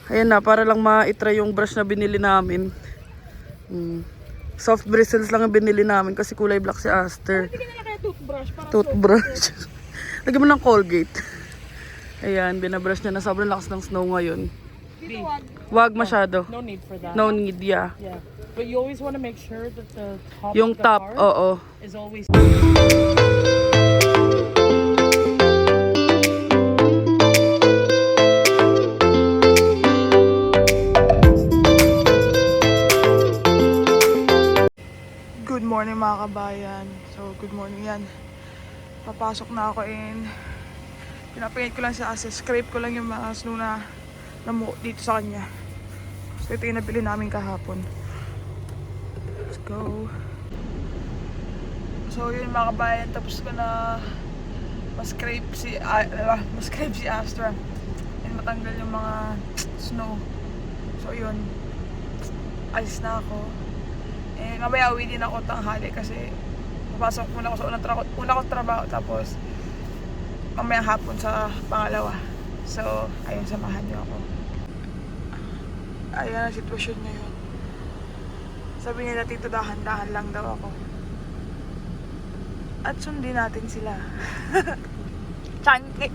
Ayan na, para lang ma-try yung brush na binili namin. Soft bristles lang ang binili namin kasi kulay black si Aster. Hindi ka na kaya toothbrush. Toothbrush. Lagyan mo ng Colgate. Ayan, binabrush niya na sobrang lakas ng snow ngayon. Dito Wag masyado. No need for that. No need, yeah. Yeah. But you always want to make sure that the top Yung of the top, car oo. is always... Good morning mga kabayan. So, good morning yan. Papasok na ako and pinapingit ko lang sa asa. Scrape ko lang yung mga snow na namuo dito sa kanya. So, ito yung nabili namin kahapon. Let's go. So, yun mga kabayan. Tapos ko na ma-scrape si Astra. And matanggal yung mga snow. So, yun. Alis na ako. Eh, mamaya uwi din ako tanghali kasi papasok muna ako sa una kong trabaho tapos mamaya hapon sa pangalawa. So, ayun, samahan niyo ako. Ayan ang sitwasyon ngayon. Sabi niya natin ito dahan-dahan lang daw ako. At sundin natin sila.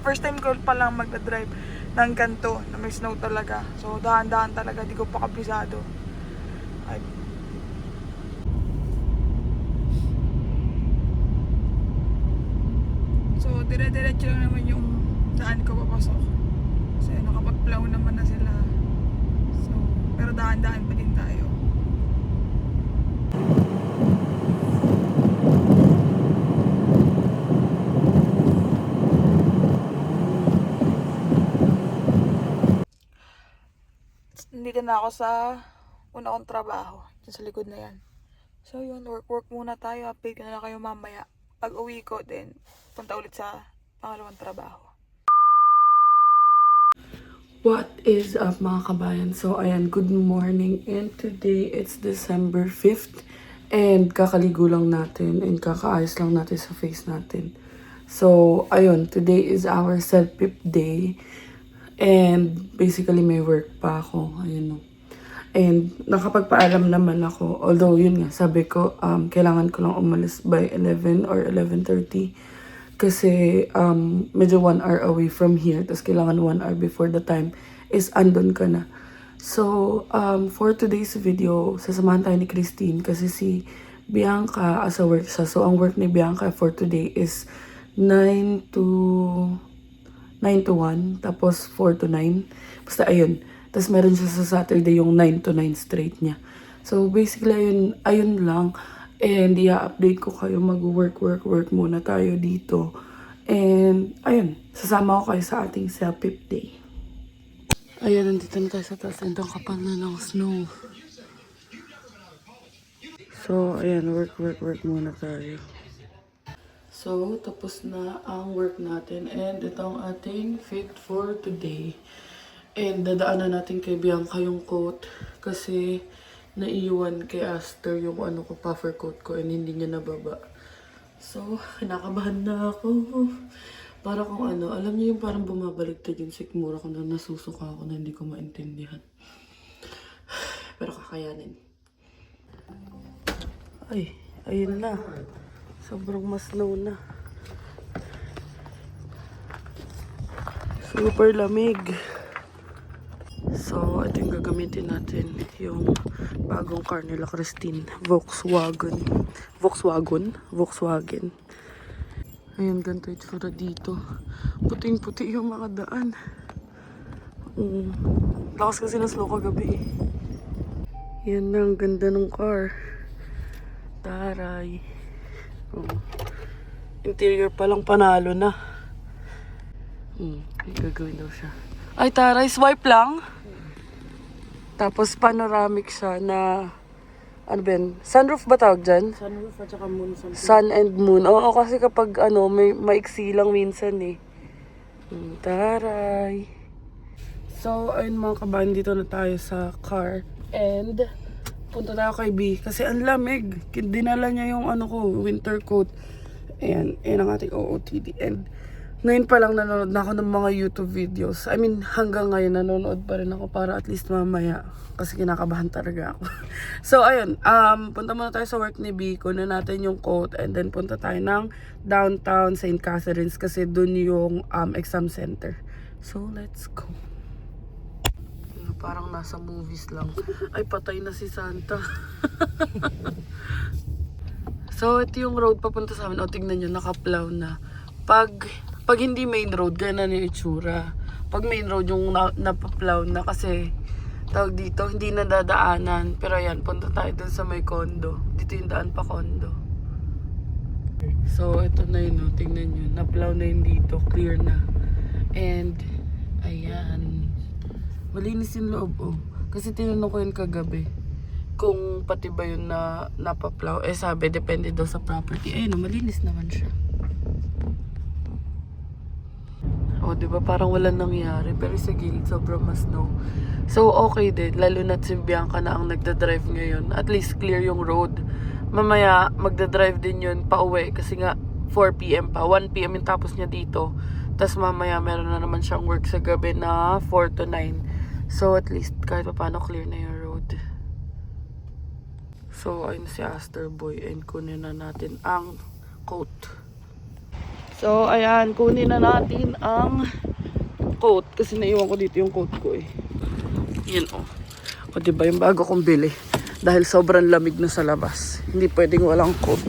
First time ko pa lang magdadrive ng ganito na may snow talaga. So, dahan-dahan talaga, di ko pa kabisado. Ay, so, dire-diretso lang naman yung daan ko papasok. Kasi nakapag-plow naman na sila. So, pero daan-daan pa din tayo. Nandito na ako sa una kong trabaho. Diyan sa likod na yan. So, yun. Work muna tayo. Update ko na lang kayo mamaya. Pag uwi ko, then punta ulit sa pangalawang trabaho. What is up mga kabayan? So ayan, good morning and today it's December 5th and kakaligo lang natin and kakaayos lang natin sa face natin. So ayun, today is our self-pip day and basically may work pa ako. Ayun. And nakapagpaalam naman ako, although yun nga, sabi ko kailangan ko lang umalis by 11 or 11:30 kasi medyo 1 hour away from here, tapos kailangan 1 hour before the time is andun ka na. So for today's video, sasamahan tayo ni Christine kasi si Bianca as a work siya. So ang work ni Bianca for today is 9 to 1, tapos 4 to 9. Basta ayun. Tapos meron siya sa Saturday yung 9 to 9 straight niya. So basically ayun lang. And i-update ko kayo, mag-work muna tayo dito. And ayun, sasama ko kayo sa ating self-pip day. Ayun, nandito na tayo sa taas. And ang kapal na ng snow. So ayan, work muna tayo. So, tapos na ang work natin. And ito ang ating fit for today. And dadaanan natin kay Bianca yung coat kasi naiiwan kay Aster yung puffer coat ko and hindi niya nababa. So, kinakabahan na ako. Para kung alam niyo yung parang bumabaliktad yung sikmura ko na nasusuka ako na hindi ko maintindihan. Pero kakayanin. Ay, ayun na. Sobrang mas snow na. Super lamig. So, ito yung gagamitin natin. Yung bagong car nila, Christine. Volkswagen. Ayan, ganito yung tsura dito. Puting-puti yung mga daan. Lakas kasi na slow kagabi. Yan na, ang ganda ng car. Taray. Interior pa lang panalo na. May gagawin daw siya. Ay, taray, swipe lang. Tapos panoramic siya na, ano ba yun? Sunroof ba tawag dyan? Sunroof at saka moon something. Sun and moon. Oo, kasi kapag may maiksi lang minsan eh. Taray. So, ayun mga kabayan, dito na tayo sa car. And, punta tayo kay B. Kasi ang lamig. Dinala niya yung winter coat. Ayan ang ating OOTD. And, Ngayon pa lang nanonood na ako ng mga YouTube videos. I mean, hanggang ngayon nanonood pa rin ako para at least mamaya. Kasi kinakabahan talaga ako. So, ayun. Punta muna tayo sa work ni B. Kunin natin yung coat. And then, punta tayo ng downtown St. Catharines. Kasi dun yung exam center. So, let's go. Parang nasa movies lang. Ay, patay na si Santa. So, ito yung road papunta sa amin. O, tignan nyo, naka-plow na. Pag hindi main road, ganyan yung itsura. Pag main road, yung napaplow na kasi tawag dito, hindi na dadaanan. Pero ayan, punta tayo dun sa may condo. Dito yung daan pa condo. So, ito na yun, no? Tingnan nyo. Naplow na yun dito. Clear na. And, ayan. Malinis yung loob, oh. Kasi tinanong ko yun kagabi. Kung pati ba yun na napaplow. Eh, sabi, depende daw sa property. Ayun, malinis naman siya. O, diba? Parang walang nangyari. Pero sa gilid, sobrang mas snow. So, okay din. Lalo na't si Bianca na ang nagdadrive ngayon. At least clear yung road. Mamaya, magdadrive din yun pa uwi. Kasi nga, 4 p.m. pa. 1 p.m. yung tapos niya dito. Tapos mamaya, meron na naman siyang work sa gabi na 4 to 9. So, at least, kahit pa paano clear na yung road. So, ayun si Aster Boy. And kunin na natin ang coat. So, ayan, kunin na natin ang coat. Kasi naiwan ko dito yung coat ko eh. Yan oh. O diba yung bago kong bili. Dahil sobrang lamig na sa labas. Hindi pwedeng walang coat.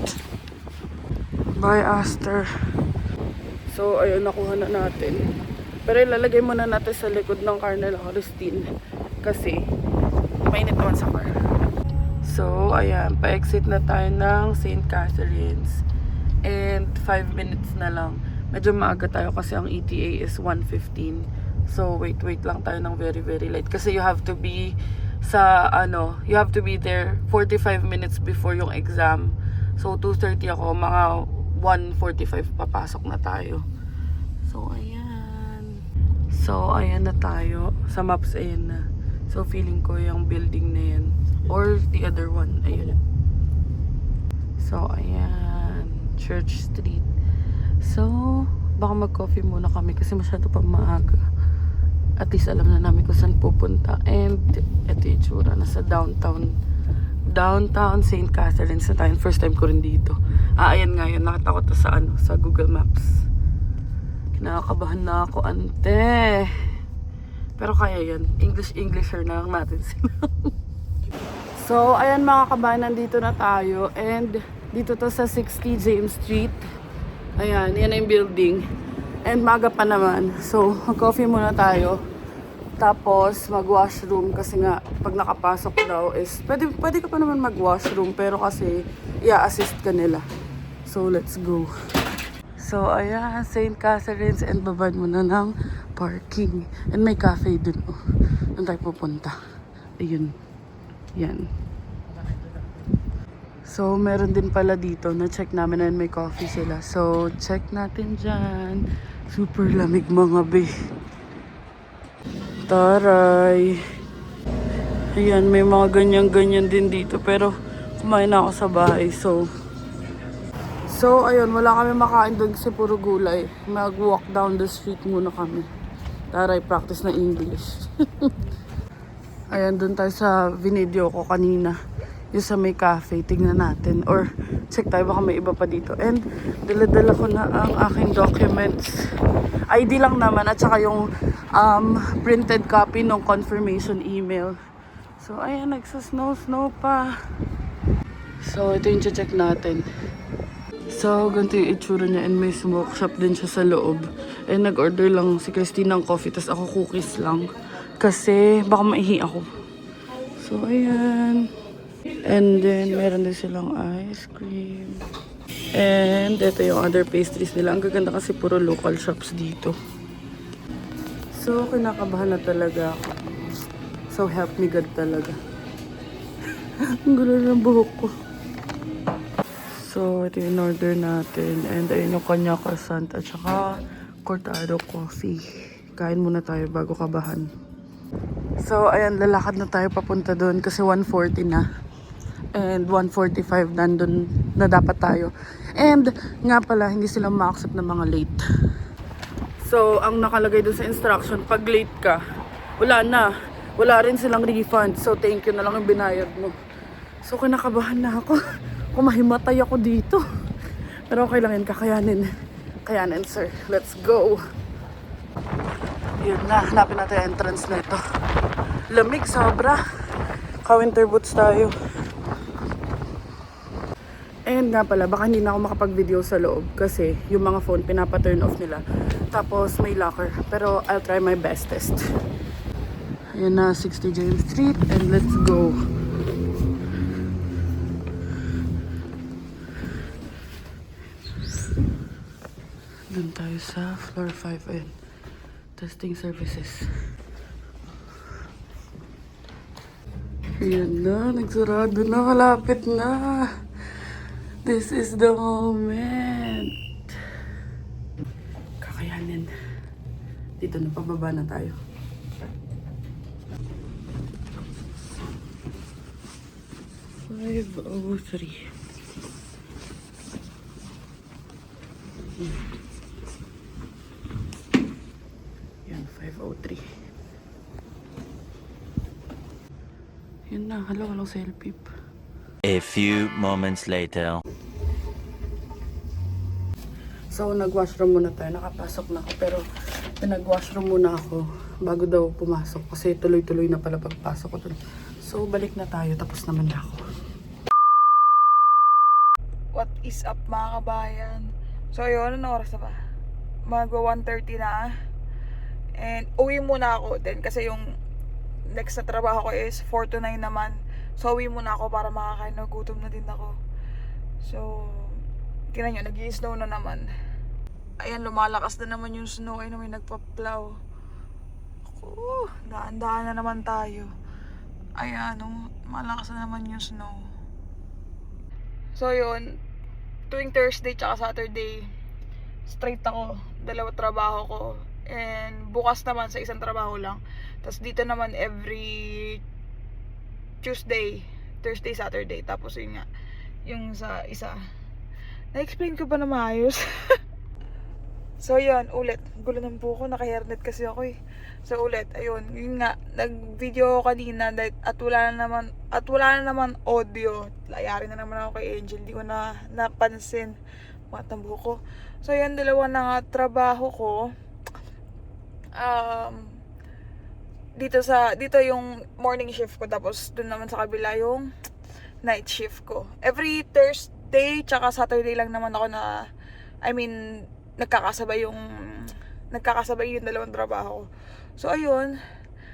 Bye, Aster. So, ayun, nakuha na natin. Pero ilalagay muna natin sa likod ng car nila, Christine. Kasi, mainit naman sa car. So, ayan, pa-exit na tayo ng St. Catharines. And 5 minutes na lang. Medyo maaga tayo kasi ang ETA is 1:15. So wait lang tayo ng very late. Kasi you have to be sa you have to be there 45 minutes before yung exam. So 2:30 ako, mga 1:45 papasok na tayo. So ayan na tayo. Sa maps ayan na. So feeling ko yung building na yan. Or the other one. Ayun. So ayan. Church Street. So, baka mag-coffee muna kami kasi masyado pa maaga. At least alam na namin kung saan pupunta. And, eto yung tsura. Nasa downtown St. Catharines na tayo. First time ko rin dito. Ayan nga yun. Nakita ko to sa Google Maps. Kinakabahan na ako, ante. Pero kaya yan. Englisher na lang natin sila. So, ayan mga kabahan, nandito na tayo. And, dito to sa 60 James Street. Ayan, yan yung building. And maga pa naman. So, mag-coffee muna tayo. Tapos, mag-washroom. Kasi nga, pag nakapasok daw is, pwede ka pa naman mag-washroom. Pero kasi, i-assist ka nila. So, let's go. So, ayan, St. Catharines. And babad muna ng parking. And may cafe dun. Oh. Doon tayo pupunta. Ayun. Yan. So, meron din pala dito. Na-check namin na may coffee sila. So, check natin dyan. Super lamig mga be. Taray. Ayan, may mga ganyan-ganyan din dito. Pero, kumain na ako sa bahay. So, ayun. Wala kami makain doon kasi puro gulay. Mag-walk down the street muna kami. Taray, practice na English. Ayan, doon tayo sa video ko kanina. Yung sa may cafe, tignan natin. Or, check tayo, baka may iba pa dito. And, dala-dala ko na ang aking documents. ID lang naman, at saka yung printed copy ng confirmation email. So, ayan, nagsa-snow pa. So, ito yung check natin. So, ganito yung itsura niya. And may smoke shop din siya sa loob. And nag-order lang si Christine ng coffee, tas ako cookies lang. Kasi, baka maihi ako. So, ayan. And then, meron din silang ice cream. And, ito yung other pastries nila. Ang gaganda kasi puro local shops dito. So, kinakabahan na talaga ako. So, help me God talaga. Ang gulo ng buhok ko. So, ito yung order natin. And, ayun yung kanya croissant at saka cortado coffee. Kain muna tayo bago kabahan. So, ayan, lalakad na tayo papunta doon kasi 1:40 na. And 1:45 nandun na dapat tayo. And nga pala, hindi sila ma-accept ng mga late. So, ang nakalagay dun sa instruction, pag late ka, wala na. Wala rin silang refund. So, thank you na lang yung binayad mo. So, kinakabahan na ako. Kumahimatay ako dito. Pero okay lang yun, kakayanin. Kayanin, sir. Let's go. Yun na, hanapin natin yung entrance na ito. Lamig, sobra. Ka-winter boots tayo. And nga pala, baka hindi na ako makapag-video sa loob kasi yung mga phone pinapa-turn off nila. Tapos may locker. Pero I'll try my bestest. Ayan na, 60 James Street and let's go. Doon tayo sa floor 5. Ayan. Testing services. Ayan na, nagsarado na, malapit na. This is the moment. Kakayanin. Dito na, pababa na tayo. $503. Yan, 503. Yan na, walang selfie. A few moments later. So, nag-washroom muna tayo. Nakapasok na ako. Pero, pinag-washroom muna ako bago daw pumasok. Kasi tuloy-tuloy na pala pagpasok ko dun. So, balik na tayo. Tapos naman na ako. What is up mga kabayan? So ayun, ano oras na ba? Magwa 1:30 na. And uwi muna ako din kasi yung next na trabaho ko is 4 to 9 naman. So uwi muna ako para makakain, nagutom na din ako. So, tingnan nyo, nag-i-snow na naman. Ayan, lumalakas na naman yung snow. Ayun, may nagpa-plow. Daan-daan na naman tayo. Ayan, malakas na naman yung snow. So yun, tuwing Thursday tsaka Saturday, straight ako, 2 trabaho ko. And bukas naman sa isang trabaho lang. Tapos dito naman every Tuesday, Thursday, Saturday. Tapos yun nga, yung sa isa. Na-explain ko ba na maayos? So yun, ulit. Gulo ng buko, naka-hairnet kasi ako eh. So ulit, ayun, yun nga, nag-video ako kanina at wala na naman audio. Layari na naman ako kay Angel, hindi ko na napansin matang buko. So yun, 2 na nga trabaho ko. Dito yung morning shift ko, tapos dun naman sa kabila yung night shift ko. Every Thursday tsaka Saturday lang naman ako nagkakasabay yung 2 trabaho ko. So ayun,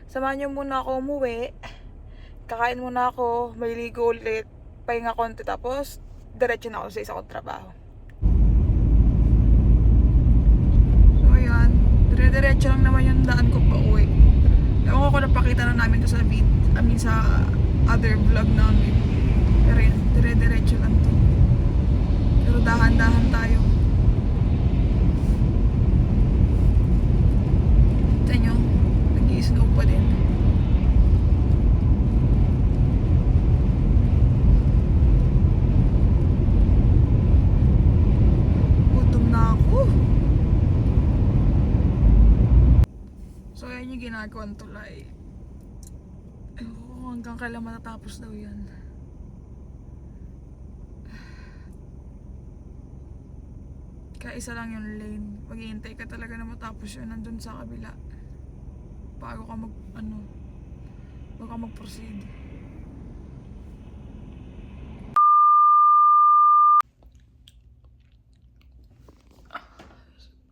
samahan niyo muna ako umuwi. Kakain muna ako, maliligo ulit, pahinga konti, tapos diretso na ako sa isa kong trabaho. So ayun, dire-diretso lang naman yung daan ko pa uwi. Ewan ko kung napakita na namin to sa other vlog namin. Pero yun, dire-diretso lang to. Pero dahan-dahan tayo. Tignan nyo, nag-i-snow pa din. Gutom na ako. So yan yung ginagawang tulay. Hanggang kailan matatapos daw yan. Kaya isa lang yung lane. Maghihintay ka talaga na matapos yun nandun sa kabila. Bago ka mag-proceed.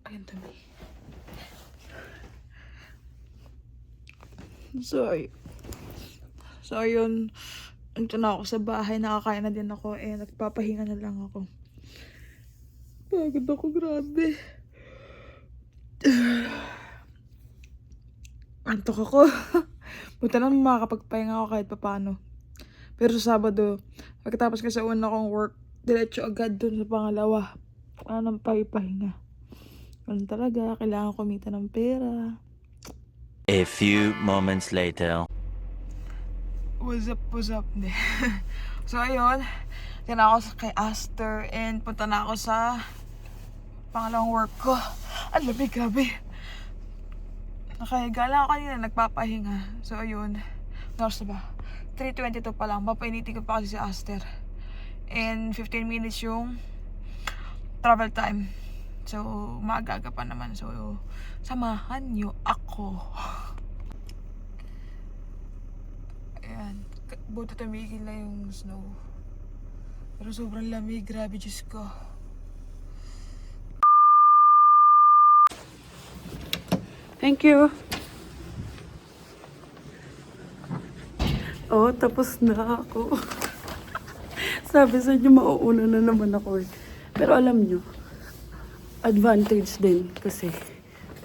Ayun, dami. So ayun, ito na ako sa bahay, nakakain na din ako, nagpapahinga na lang ako. Pagod ako, grabe. Antok ako. Buta na makakapagpahinga ako kahit papano. Pero sa Sabado, pagkatapos ko sa una kong work, diretso agad dun sa pangalawa. Wala nang pahipahinga. Ganun talaga, kailangan kumita ng pera. A few moments later. What's up? So ayun, yan ako kay Aster and punta na ako sa pangalawang work ko. Ang lamig, grabe. Nakahiga lang ako kanina, nagpapahinga. So, ayun. Oras na ba? 3:22 pa lang. Papainitin ko pa kasi si Aster. And 15 minutes yung travel time. So, maaga-aga pa naman. So, samahan nyo ako. Ayan. Buti tumigil na yung snow. Pero sobrang lamig. Grabe, Diyos ko. Thank you. Oh, tapos na ako. Sabi sa inyo, mauuna na naman ako eh. Pero alam nyo, advantage din kasi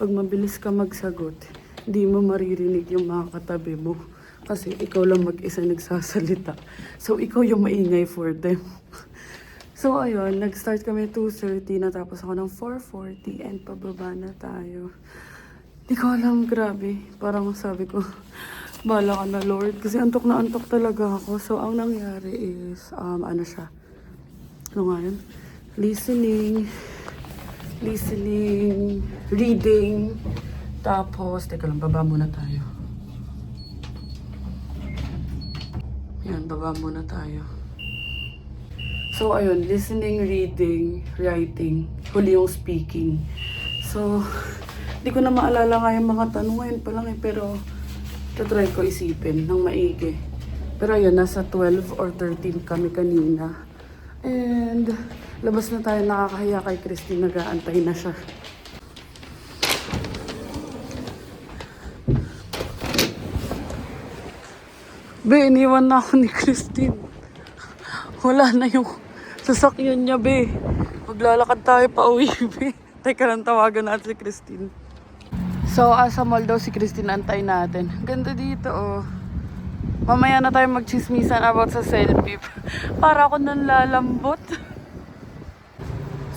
pag mabilis ka magsagot, hindi mo maririnig yung mga katabi mo. Kasi ikaw lang mag-isa nagsasalita. So, ikaw yung maingay for them. So, ayun, nag-start kami 2:30, natapos ako ng 4:40 and pababa na tayo. Di ko alam, grabe. Parang sabi ko, bahala ka na Lord. Kasi antok na antok talaga ako. So, ang nangyari is, ano siya? Ano nga yun? Listening, reading. Tapos, teka lang, baba muna tayo. Yan, baba muna tayo. So, ayun, listening, reading, writing, huli yung speaking. So, di ko na maalala nga yung mga tanong ngayon pa lang eh, pero tatry ko isipin ng maigi. Pero ayun, nasa 12 or 13 kami kanina. And labas na tayo, nakakahiya kay Christine, nag-aantay na siya. Be, iniwan na ako ni Christine. Wala na yung sasakyan niya, be. Maglalakad tayo pa uwi, be. Teka lang, tawagan natin si Christine. So, sa mall daw si Christine, antay natin. Ganda dito, oh. Mamaya na tayo magchismisan about sa selfie. Para ako nanlalambot.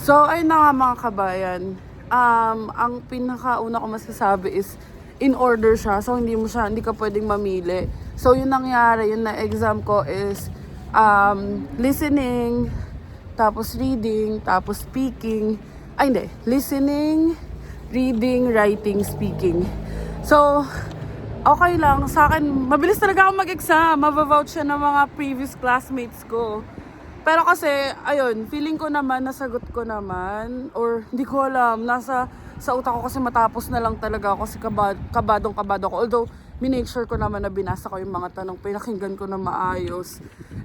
So, ayun na nga mga kabayan. Ang pinakauna ko masasabi is, in order siya. So, hindi ka pwedeng mamili. So, yun nangyari, yun na exam ko is, listening, tapos reading, tapos speaking. Ay, hindi. Listening, reading, writing, speaking. So, okay lang. Sa akin, mabilis talaga ako mag-exam. Mabavouch siya ng mga previous classmates ko. Pero kasi, ayun, feeling ko naman, nasagot ko naman. Or, hindi ko alam. Sa utak ko kasi matapos na lang talaga ako kasi kabadong ako. Although, minake sure ko naman na binasa ko yung mga tanong. Pinakinggan ko na maayos.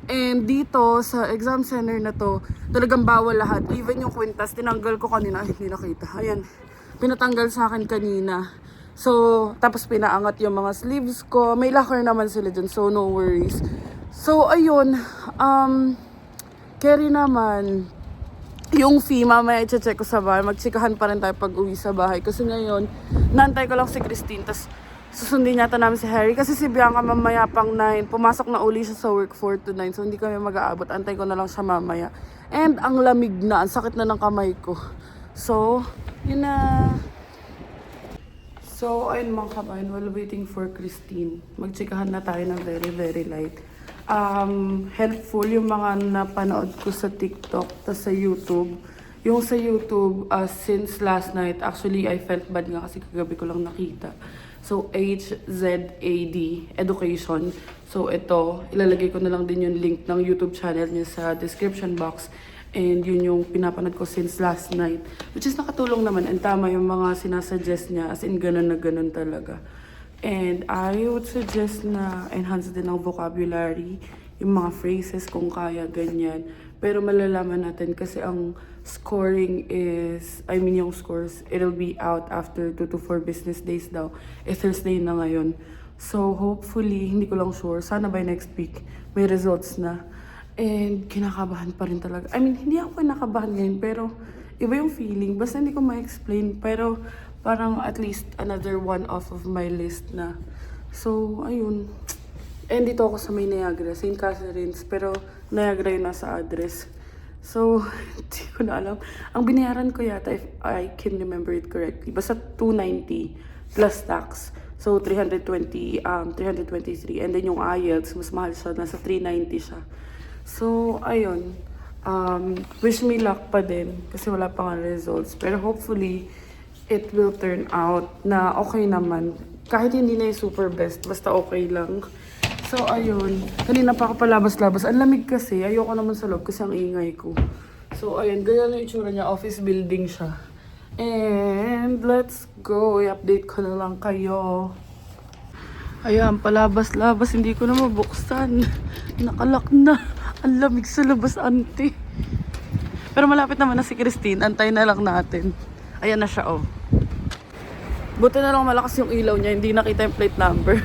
And dito, sa exam center na to, talagang bawal lahat. Even yung kwintas, tinanggal ko kanina. Ay, hindi nakita. Ayan. Pinatanggal sa akin kanina. So, tapos pinaangat yung mga sleeves ko. May locker naman sila dyan, so no worries. So, ayun. Carry naman. Yung fee, mamaya i-check ko sa bahay. Magtsikahan pa rin tayo pag uwi sa bahay. Kasi ngayon, nantay ko lang si Christine. Tapos, susundin yata namin si Harry. Kasi si Bianca mamaya pang 9. Pumasok na uli siya sa work 4 to 9. So, hindi kami mag-aabot. Antay ko na lang siya mamaya. And, ang lamig na. Ang sakit na ng kamay ko. So, yun na. So, ayun mga kabayan, while waiting for Christine, magtsikahan na tayo ng very, very light. Helpful yung mga napanood ko sa TikTok, tas sa YouTube. Yung sa YouTube, since last night, actually, I felt bad nga kasi kagabi ko lang nakita. So, HZAD Education. So, ito, ilalagay ko na lang din yung link ng YouTube channel niya sa description box. And yun yung pinapanood ko since last night. Which is nakatulong naman. And tama yung mga sinasuggest niya. As in, ganun na ganun talaga. And I would suggest na enhance din ang vocabulary. Yung mga phrases kung kaya, ganyan. Pero malalaman natin kasi ang scoring is, yung scores, it'll be out after 2 to 4 business days daw. Thursday na ngayon. So hopefully, hindi ko lang sure. Sana by next week, may results na. And kinakabahan pa rin talaga. Hindi ako kinakabahan ngayon, pero iba yung feeling. Basta hindi ko ma-explain, pero parang at least another one off of my list na. So, ayun. And dito ako sa may Niagara, St. Catharines, pero Niagara yung nasa address. So, hindi ko na alam. Ang binayaran ko yata, if I can remember it correctly, basta 290 plus tax. So, 323. And then yung IELTS, mas mahal siya, nasa 390 siya. So, ayun. Wish me luck pa din kasi wala pa nga results. Pero hopefully, it will turn out na okay naman. Kahit hindi na yung super best, basta okay lang. So, ayun. Kanina pa ako palabas-labas. Ang lamig kasi. Ayoko naman sa loob kasi ang ingay ko. So, ayun. Ganyan yung itsura niya. Office building siya. And, let's go. I-update ko na lang kayo. Ayan, palabas-labas. Hindi ko na mabuksan. Nakalak na. Ang lamig sa labas, ante. Pero malapit naman na si Christine. Antay na lang natin. Ayan na siya, oh. Buti na lang malakas yung ilaw niya. Hindi nakita yung plate number.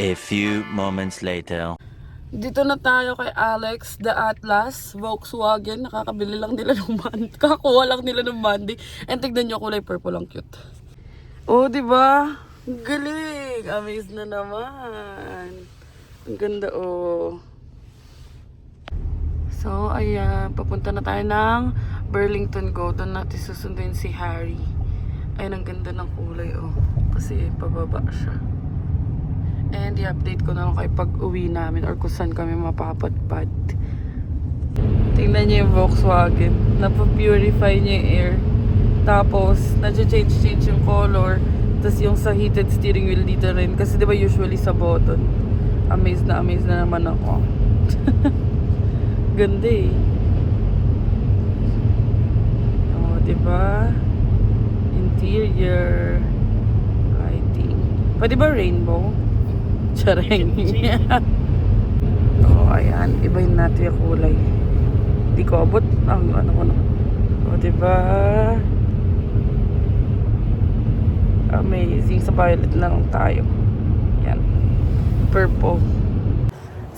A few moments later. Dito na tayo kay Alex, the Atlas, Volkswagen. Nakakabili lang nila ng Monday. Kakakuha lang nila ng Monday. And tignan nyo, kulay purple, ang cute. Oh, diba? Galing! Amazed na naman. Ang ganda, oh. So, ayan. Papunta na tayo ng Burlington Go. Doon natin susunduin si Harry. Ayan, ang ganda ng kulay, oh. Kasi pababa siya. And i-update ko na lang kayo pag uwi namin or kung saan kami mapapadpad. Tingnan niyo yung Volkswagen. Napapurify niya yung air. Tapos, na-change yung color. Tapos yung sa heated steering wheel dito rin. Kasi diba usually sa button. Amazed na naman ako. Ganda eh. Oh, diba? Interior. Lighting. Pwede ba rainbow? Chareng. Oh, ayan. Ibahin natin yung kulay. Di ko abot ang ano ko na. O, diba? Amazing. Sa violet na lang tayo. Yan. Purple.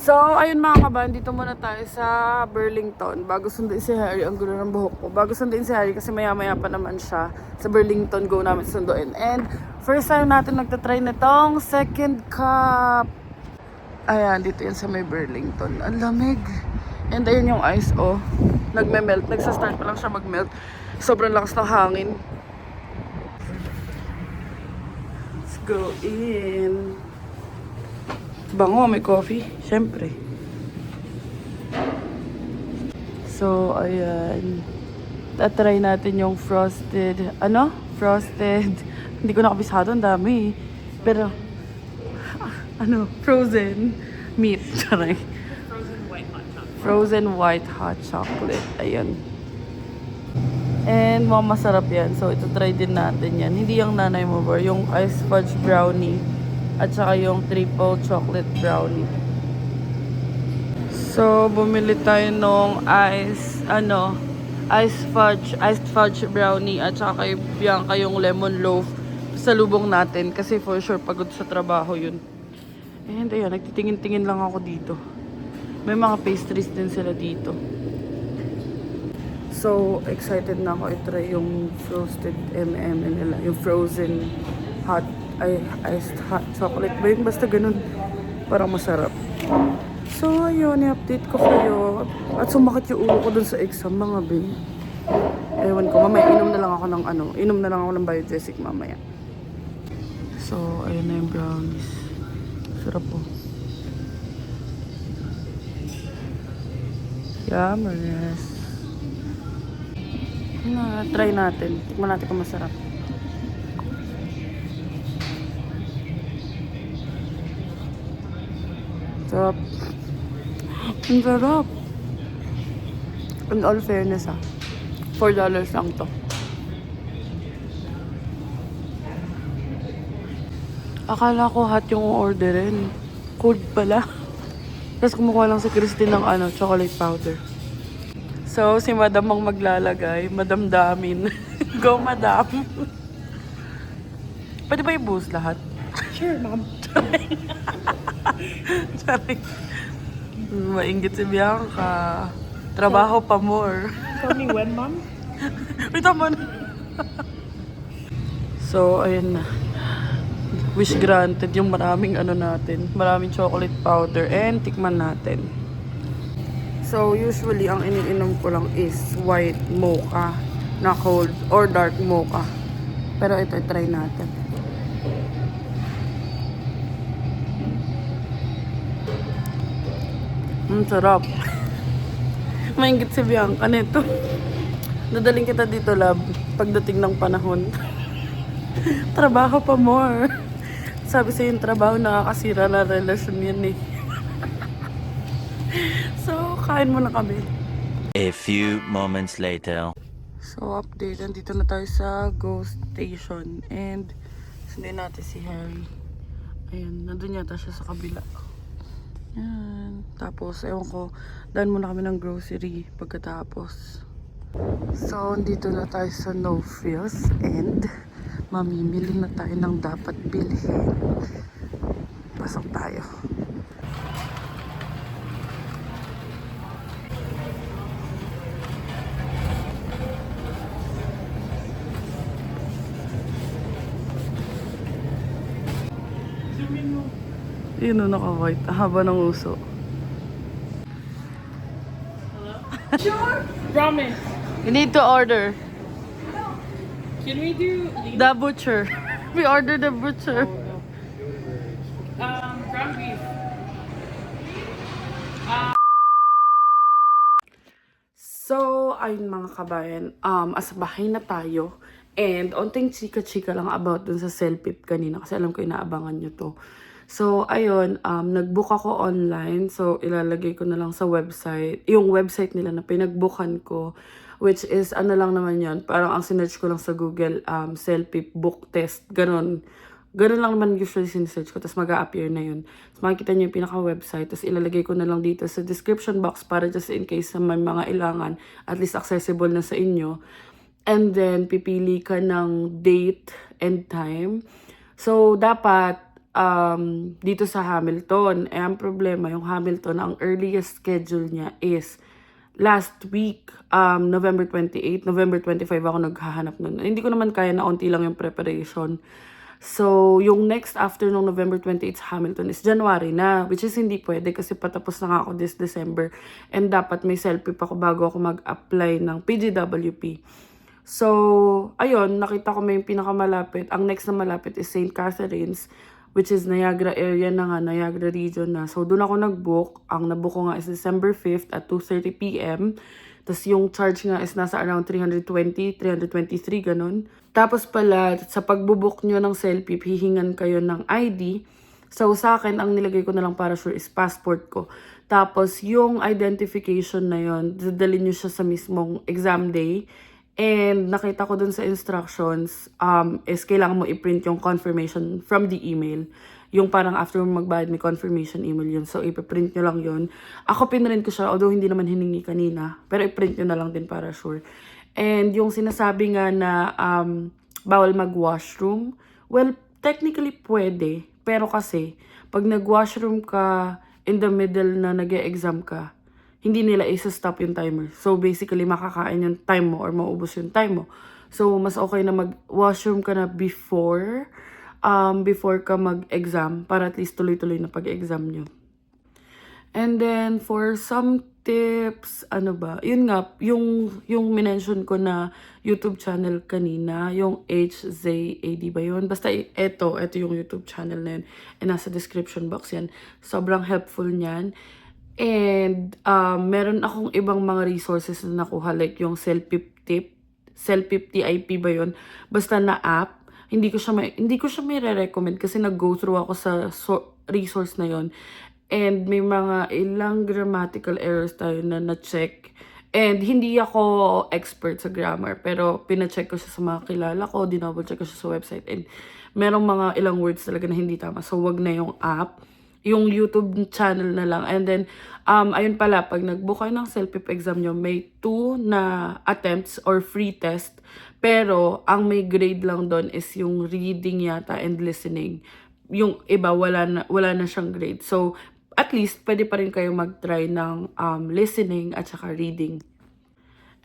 So, ayun mga kaban, dito muna tayo sa Burlington. Bago sunduin si Harry, ang gulo ng buhok ko. Bago sunduin si Harry kasi maya-maya pa naman siya. Sa Burlington, go namin sunduin. And first time natin nagtatry nitong second cup. Ayan, dito yan sa may Burlington. Ang lamig. And ayun yung ice, oh. Nagme-melt. Nagsa-start pa lang siya mag-melt. Sobrang lakas ng hangin. Let's go in. Bango, may coffee. Siyempre. So, ayan. Tatry natin yung frosted. Ano? Frosted. Hindi ko nakabisado. Ang dami. Pero, ano? Frozen meat. Charay. Frozen white hot chocolate. Ayan. And, masarap yan. So, ito try din natin yan. Hindi yung nanay mo ba? Yung ice fudge brownie. At saka yung triple chocolate brownie. So, bumili tayo nung iced fudge brownie. At saka kay Bianca yung lemon loaf sa lubong natin. Kasi for sure, pagod sa trabaho yun. And ayun, nagtitingin-tingin lang ako dito. May mga pastries din sila dito. So, excited na ako i-try yung frosted M&M nila. Yung frozen iced hot chocolate ba yun? Basta ganun. Parang masarap. So, ayun, i-update ko kayo. At sumakit yung ulo ko dun sa exam, mga babe. Ewan ko, mamaya inom na lang ako ng Biogesic mamaya. So, ayun na yung brownies. Sarap po. Yummers. Try natin. Tikman natin kung masarap. Sarap. Ang sarap. In all fairness $4 lang to. Akala ko hot yung orderin. Cold pala. Tapos kumukuha lang si Christine ng chocolate powder. So, si Madam ang maglalagay. Madam Damin. Go, Madam. Pwede ba i-boost lahat? Sure, ma'am. Sorry. Mainggit si Bianca. Trabaho pa more. Tell me when, ma'am? Wait naman. So, ayun na. Wish granted yung maraming natin. Maraming chocolate powder. And tikman natin. So, usually, ang iniinom ko lang is white mocha na cold or dark mocha. Pero ito, try natin. Sarap. Mainggit si Bianca nito. Dadaling kita dito, love, pagdating ng panahon. Trabaho pa more. Sabi sa yung trabaho nakakasira na relasyon yan eh. So, kain muna kami. A few moments later. So, update. Nandito na tayo sa Ghost Station. And, sundin natin si Harry. Ayan, nandun yata siya sa kabila. Ayan. Tapos, ewan ko, daan muna kami ng grocery pagkatapos. So, dito na tayo sa No Frills. And, mamimili na tayo ng dapat bilhin. Pasok tayo. Yun o, naka-white. Haba ng uso. Ramen. We need to order. Can we do The butcher. We ordered the butcher. ground beef? So, ayun mga kabayan, asa bahay na tayo. And, onting chika-chika lang about dun sa Cellpip kanina kasi alam ko inaabangan nyo to. So, ayun, nag-book ako online. So, ilalagay ko na lang sa website. Yung website nila na pinag-bookan ko, which is, ano lang naman yun, parang ang sinearch ko lang sa Google, Cellpip book test, ganun. Ganun lang naman usually sinesearch ko, tapos mag-a-appear na yun. Tapos makikita nyo yung pinaka-website, tapos ilalagay ko na lang dito sa description box para just in case na may mga ilangan, at least accessible na sa inyo. And then, pipili ka ng date and time. So, dapat, dito sa Hamilton, ang problema, yung Hamilton, ang earliest schedule niya is last week, November 28, November 25 ako naghahanap nun. Hindi ko naman kaya na onti lang yung preparation. So, yung next after nung November 28 sa Hamilton is January na, which is hindi pwede kasi patapos na nga ako this December. And dapat may selfie pa ako bago ako mag-apply ng PGWP. So, ayun, nakita ko may pinakamalapit. Ang next na malapit is St. Catharines, which is Niagara area na nga, Niagara region na. So, doon ako nag-book. Ang nabook ko nga is December 5th at 2:30 p.m. Tapos yung charge nga is nasa around 320, 323, ganun. Tapos pala, sa pagbubook nyo ng selfie, hihingan kayo ng ID. So, sa akin, ang nilagay ko na lang para sure is passport ko. Tapos, yung identification na yon, dadalhin nyo siya sa mismong exam day. And nakita ko dun sa instructions, is kailangan mo i-print yung confirmation from the email. Yung parang after mo magbayad, may confirmation email yun. So, ipiprint nyo lang yun. Ako pinrint ko siya, although hindi naman hiningi kanina. Pero i-print nyo na lang din para sure. And yung sinasabi nga na bawal mag-washroom, well, technically pwede. Pero kasi, pag nag-washroom ka in the middle na nag-e-exam ka, hindi nila isa-stop yung timer. So, basically, makakain yung time mo or maubos yung time mo. So, mas okay na mag-washroom ka na before ka mag-exam para at least tuloy-tuloy na pag-exam nyo. And then, for some tips, ano ba? Yun nga, yung minention ko na YouTube channel kanina, yung HZAD ba yun? Basta ito yung YouTube channel na yun. And nasa description box yan. Sobrang helpful niyan. And, meron akong ibang mga resources na nakuha, like yung Cellpip TIP ba yun? Basta na app. Hindi ko siya may re-recommend kasi nag-go through ako sa resource na yon. And may mga ilang grammatical errors tayo na na-check. And hindi ako expert sa grammar, pero pina-check ko siya sa mga kilala ko, dinouble-check ko siya sa website. And merong mga ilang words talaga na hindi tama. So, wag na yung app. Yung YouTube channel na lang. And then, ayun pala, pag nag-book kayo ng Cellpip exam nyo, may 2 na attempts or free test. Pero, ang may grade lang doon is yung reading yata and listening. Yung iba, wala na siyang grade. So, at least, pwede pa rin kayo mag-try ng listening at saka reading.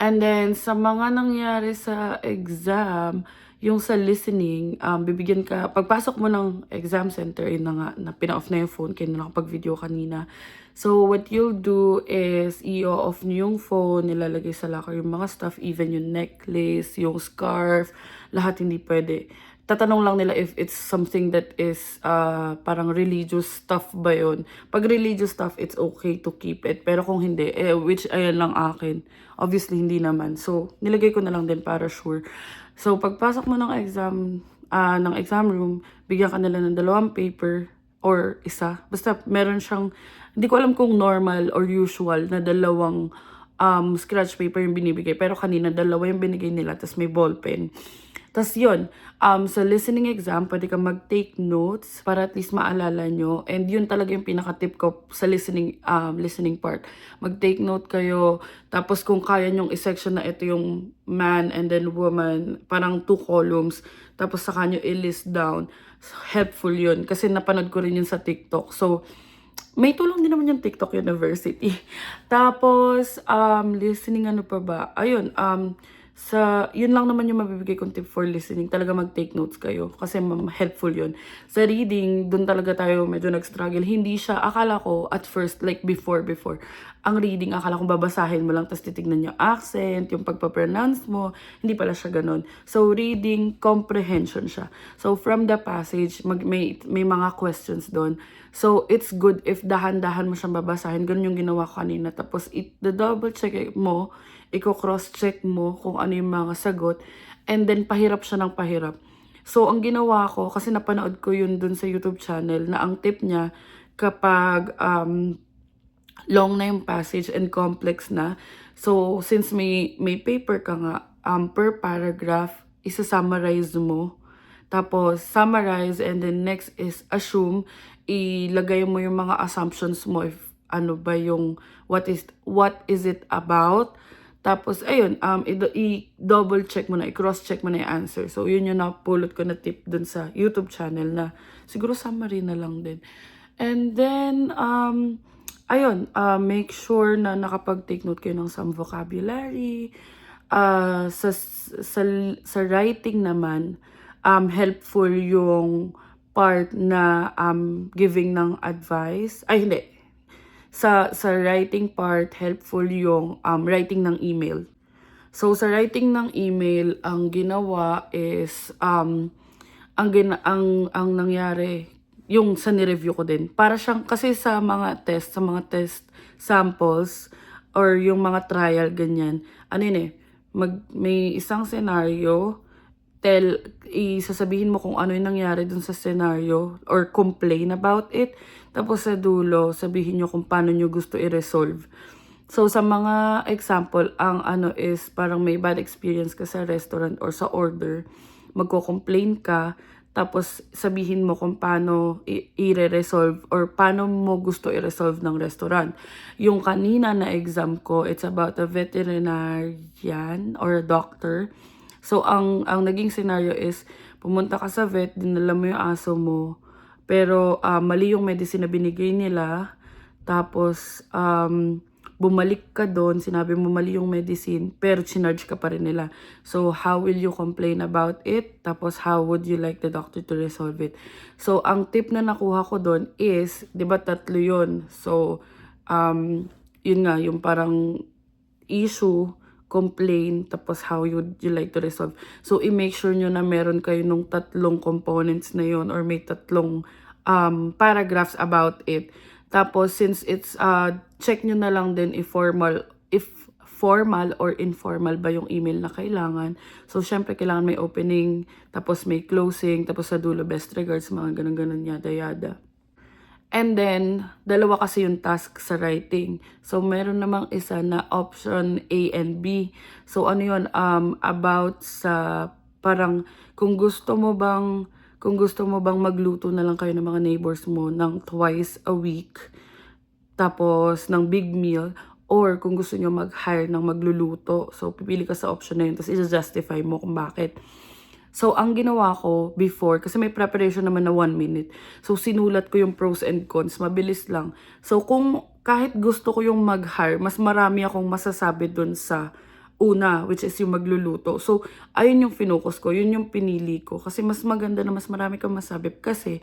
And then, sa mga nangyari sa exam, yung sa listening, bibigyan ka, pagpasok mo ng exam center, yun na nga, na pina-off na yung phone, kaya na nakapag-video kanina. So, what you'll do is, i-off nyo yung phone, nilalagay sa locker yung mga stuff, even yung necklace, yung scarf, lahat hindi pwede. Tatanong lang nila if it's something that is parang religious stuff ba yun. Pag religious stuff, it's okay to keep it. Pero kung hindi, which ayan lang akin, obviously hindi naman. So, nilagay ko na lang din para sure. So, pagpasok mo ng exam ng exam room, bigyan ka nila ng 2 paper or isa. Basta meron siyang, hindi ko alam kung normal or usual na 2 scratch paper yung binibigay. Pero kanina 2 yung binigay nila, tapos may ballpen. Tapos yun, sa listening exam, pwede ka mag-take notes para at least maalala nyo. And yun talaga yung pinaka-tip ko sa listening part. Mag-take note kayo, tapos kung kaya nyong i-section na ito yung man and then woman, parang 2 columns, tapos saka nyo i-list down. So, helpful yun, kasi napanood ko rin yun sa TikTok. So, may tulong din naman yung TikTok University. Tapos, listening ano pa ba? Ayun, yun lang naman yung mabibigay kong tip for listening. Talaga mag-take notes kayo kasi helpful yun. Sa reading, dun talaga tayo medyo nag-struggle. Hindi siya, akala ko at first, like before, ang reading, akala ko babasahin mo lang tapos titignan yung accent, yung pagpa-pronounce mo. Hindi pala siya ganun. So, reading, comprehension siya. So, from the passage, may mga questions doon. So, it's good if dahan-dahan mo siyang babasahin. Ganun yung ginawa ko kanina. Tapos, double check mo, i-cross-check mo kung ano yung mga sagot, and then pahirap siya ng pahirap. So, ang ginawa ko, kasi napanood ko yun dun sa YouTube channel, na ang tip niya, kapag long na yung passage and complex na, so, since may paper ka nga, per paragraph, isa-summarize mo. Tapos, summarize, and then next is assume, ilagay mo yung mga assumptions mo, if ano ba yung, what is it about. Tapos, ayun, i-double check mo na, i-cross check mo na yung answer. So, yun yung napulot ko na tip dun sa YouTube channel na siguro summary na lang din. And then, ayun, make sure na nakapag-take note kayo ng some vocabulary. Sa writing naman, helpful yung part na giving ng advice. Ay, hindi. Sa writing part, helpful yung writing ng email. So, sa writing ng email, ang ginawa is, ang nangyari, yung sa nireview ko din. Para siyang, kasi sa mga test samples, or yung mga trial, ganyan, ano yun eh, may isang scenario, isasabihin mo kung ano yung nangyari dun sa scenario or complain about it. Tapos sa dulo, sabihin nyo kung paano nyo gusto i-resolve. So sa mga example, ang ano is parang may bad experience ka sa restaurant or sa order, magko-complain ka, tapos sabihin mo kung paano i-resolve or paano mo gusto i-resolve ng restaurant. Yung kanina na exam ko, it's about a veterinarian or a doctor. So, ang naging scenario is, pumunta ka sa vet, dinala mo yung aso mo, pero mali yung medicine na binigay nila, tapos bumalik ka doon, sinabi mo mali yung medicine, pero chinarge ka pa rin nila. So, how will you complain about it? Tapos, how would you like the doctor to resolve it? So, ang tip na nakuha ko doon is, di ba 3 yun? So, yun nga, yung parang issue, complain, tapos how would you like to resolve. So, i-make sure nyo na meron kayo nung 3 components na yun or may 3 paragraphs about it. Tapos, since it's, check nyo na lang din if formal or informal ba yung email na kailangan. So, syempre, kailangan may opening, tapos may closing, tapos sa dulo, best regards, mga ganun-ganun, yada-yada. And then, 2 kasi yung task sa writing. So, meron namang isa na option A and B. So, ano yun? About sa parang kung gusto mo bang magluto na lang kayo ng mga neighbors mo ng twice a week, tapos ng big meal, or kung gusto nyo mag-hire ng magluluto. So, pipili ka sa option na yun, tapos i-justify mo kung bakit. So, ang ginawa ko before, kasi may preparation naman na 1 minute. So, sinulat ko yung pros and cons. Mabilis lang. So, kung kahit gusto ko yung mag-hire, mas marami akong masasabi dun sa una, which is yung magluluto. So, ayun yung finocus ko. Yun yung pinili ko. Kasi mas maganda na mas marami kang masabi. Kasi,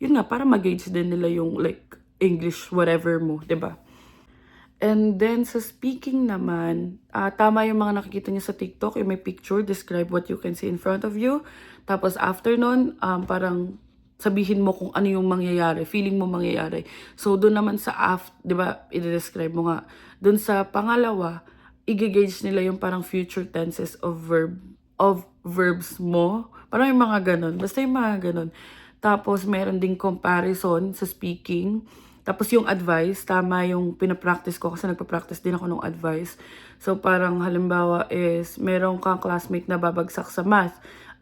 yun nga, para mag-gauge din nila yung like English, whatever mo, 'di ba? And then, sa speaking naman, tama yung mga nakikita niyo sa TikTok, yung may picture, describe what you can see in front of you. Tapos after nun, parang sabihin mo kung ano yung mangyayari, feeling mo mangyayari. So, doon naman sa di ba, i-describe mo nga. Doon sa pangalawa, i-gauge nila yung parang future tenses of verbs mo. Parang yung mga ganun. Basta yung mga ganun. Tapos, meron ding comparison sa speaking. Tapos, yung advice, tama yung pinapractice ko kasi nagpa-practice din ako ng advice. So, parang halimbawa is, meron kang classmate na babagsak sa math.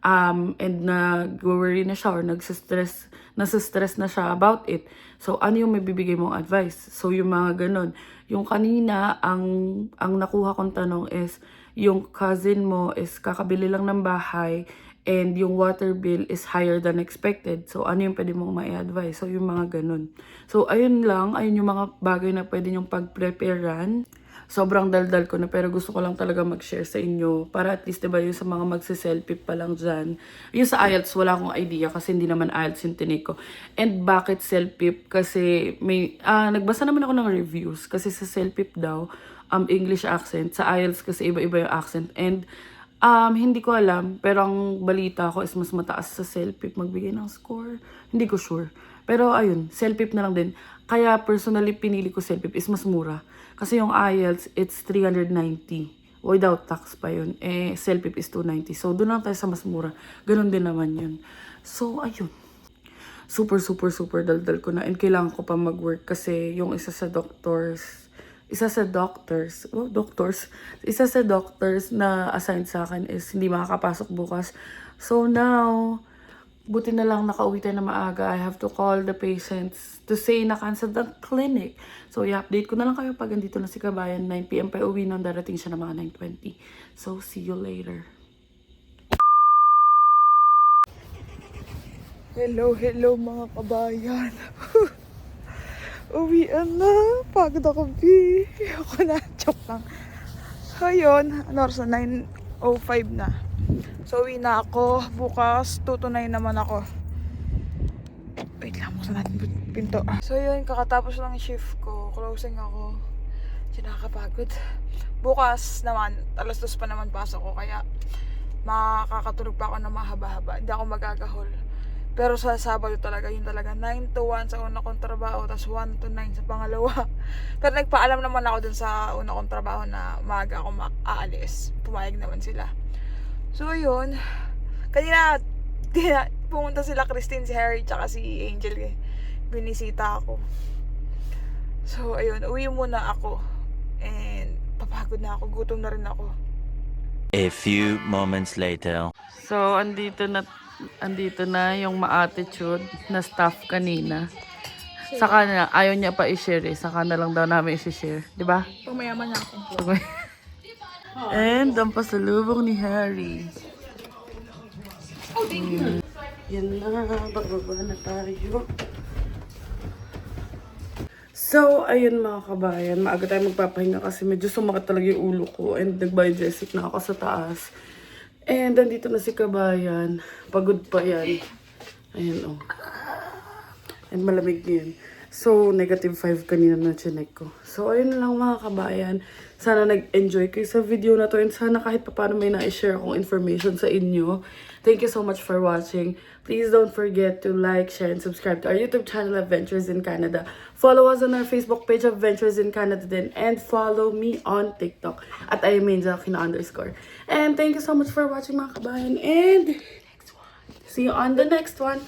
And nag-worry na siya or nasa-stress na siya about it. So, ano yung may bibigay mong advice? So, yung mga ganun. Yung kanina, ang nakuha kong tanong is, yung cousin mo is kakabili lang ng bahay and yung water bill is higher than expected. So, ano yung pwede mong ma-advise? So, yung mga ganun. So, ayun lang. Ayun yung mga bagay na pwede nyong pag-preparean. Sobrang daldal ko na pero gusto ko lang talaga mag-share sa inyo para at least diba yung sa mga magse-selfie pa lang dyan. Yung sa IELTS wala akong idea kasi hindi naman IELTS yung tinake ko. And bakit selfie? Kasi may nagbasa naman ako ng reviews kasi sa selfie daw English accent, sa IELTS kasi iba-iba yung accent and hindi ko alam pero ang balita ko is mas mataas sa selfie magbigay ng score. Hindi ko sure. Pero ayun, selfie na lang din. Kaya personally pinili ko selfie is mas mura. Kasi yung IELTS, it's 390. Without tax pa yun. Selfie is 290. So, doon lang tayo sa mas mura. Ganon din naman yun. So, ayun. Super daldal ko na. And kailangan ko pa mag-work kasi yung isa sa doctors na assigned sa akin is hindi makakapasok bukas. So, now, buti na lang nakauwi tayo na maaga. I have to call the patients to say na-cancel the clinic. So, i-update ko na lang kayo pag andito na si Kabayan. 9 PM pa uwi nang darating siya na mga 9:20. So, see you later. Hello mga kabayan. Uwian na. Pagod ako, B. Ako na. Joke lang. Ayun. Ano oras na? 9:05 na. So, uwi na ako. Bukas, 2 to 9 naman ako. Wait lang, buksan natin pinto. So, yun. Kakatapos lang yung shift ko. Closing ako. Nakakapagod. Bukas naman, 2:00 pa naman pasok ko. Kaya, makakatulog pa ako na mahaba-haba. Hindi ako magagahol. Pero sa Sabado talaga, yun talaga. 9 to 1 sa una kong trabaho. Tapos 1 to 9 sa pangalawa. Pero nagpaalam naman ako dun sa una kong trabaho na maaga ako aalis. Pumayag naman sila. So, yun. Kanina, pumunta sila Christine, si Harry, tsaka si Angel. Binisita ako. So, ayun. Uwi muna ako. And, papagod na ako. Gutom na rin ako. A few moments later. So, andito na yung ma-attitude na staff kanina. Saka na, ayaw niya pa i-share eh. Saka na lang daw namin i-share. Diba? Pumayaman na ako. And ang pasalubong ni Harry. Yan na, bababa na tayo. So, ayun mga kabayan, maaga tayo magpapahinga kasi medyo sumakit talaga yung ulo ko and nag-biodesic na ako sa taas. And andito na si Kabayan, pagod pa yan. Ayan oh. And malamig yan. So, -5 kanina na chinek ko. So, ayun lang mga kabayan. Sana nag-enjoy kayo sa video na to and sana kahit pa paano may na-share akong information sa inyo. Thank you so much for watching. Please don't forget to like, share, and subscribe to our YouTube channel, Adventures in Canada. Follow us on our Facebook page, Adventures in Canada din. And follow me on TikTok at @IamAngel_. And thank you so much for watching mga kabayan. And see you on the next one.